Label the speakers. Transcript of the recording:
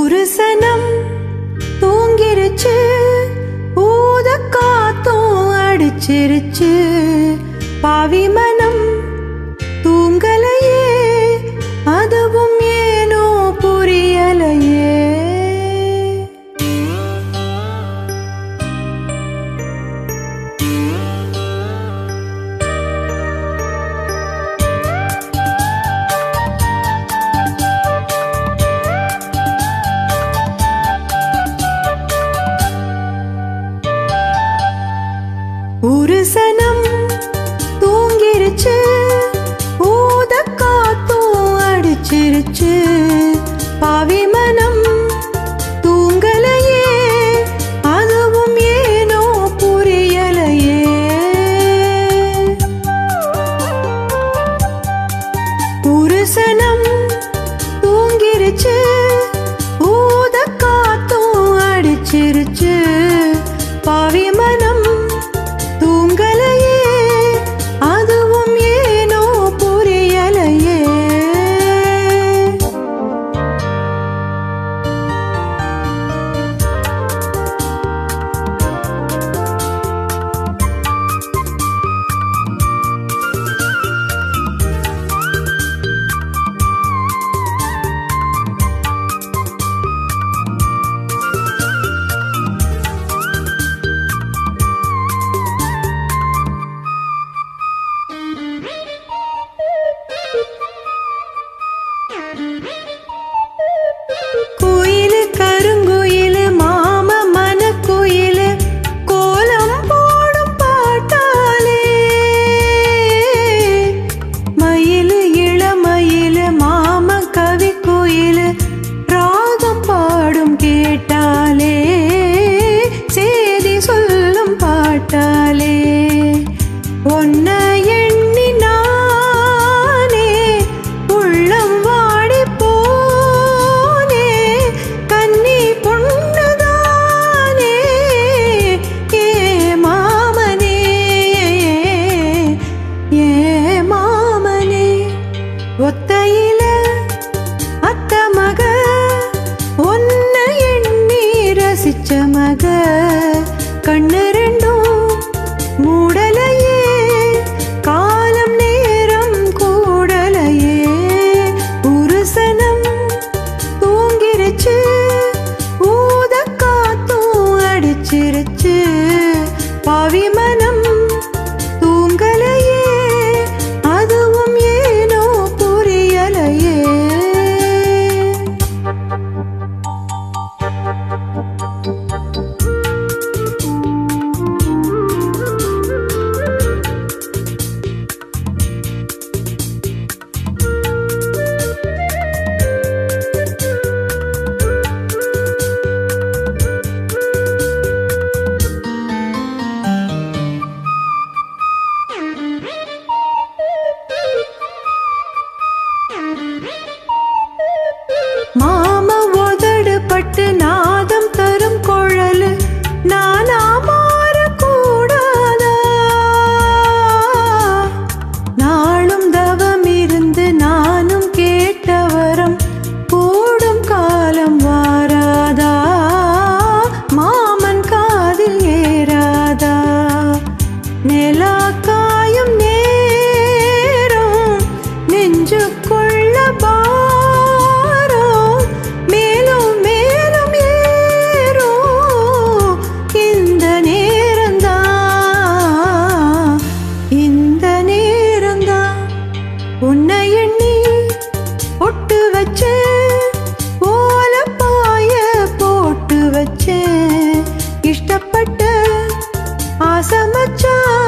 Speaker 1: ஒரு சனம் தூங்கிருச்சு, ஊத காத்தும் அடிச்சிருச்சு. பாவி மனம் தூங்கலையே, அதுவும் ஏனோ புரியலையே. ஒரு சனம் தூங்கிருச்சு, ஊத காத்தும் அடிச்சிருச்சு. பாவி மனம் தூங்கலையே, அதுவும் ஏனோ புரியலையே. ஒரு சனம் தூங்கிருச்சு, ஊத காத்தும் அடிச்சிருச்சு. பாவி மனம் தூங்கலையே, அதுவும் ஏனோ புரியலையே. குயிலு கருங்குயிலு மாம மனக்குயிலு கோலம் போடும் பாட்டாலே, மயிலு இளமயிலு மாம கவி குயிலு ராகம் பாடும் கேட்டாலே, சேதி சொல்லும் பாட்டாலே. ஒன்ன எண்ணி நானே உள்ளம் வாடி போனே, கன்னி பொண்ணுதானே ஏ மாமனே, ஏ மாமனே. ஒத்தையில அத்த மக, ஒன்ன எண்ணி ரசிச்ச மக, கண்ணு ரெண்டும் மூடலையே, காலம் நேரம் கூடலையே. ஒரு சனம் தூங்கிருச்சு, ஊத காத்தும் அடிச்சிருச்சு. பாவி மனம் தூங்கலையே, அதுவும் ஏனோ புரியலையே. மாம உதடு பட்டு நாதம் தரும் குழலு நானா மாறக்கூடாதா? நாளும் தவம் இருந்து நானும் கேட்ட வரம் கூடும் காலம் வாராதா? மாமன் காதில் ஏறாதா? நிலா காயும் நேரம் நெஞ்சுக்குள்ள பாரம், மேலும் மேலும் ஏறும் இந்த நேரம்தான், இந்த நேரம்தான். உன்னை எண்ணி ஒட்டு வச்சேன், ஓலப்பாய போட்டு வச்சேன். இஷ்டப்பட்ட ஆசை மச்சான்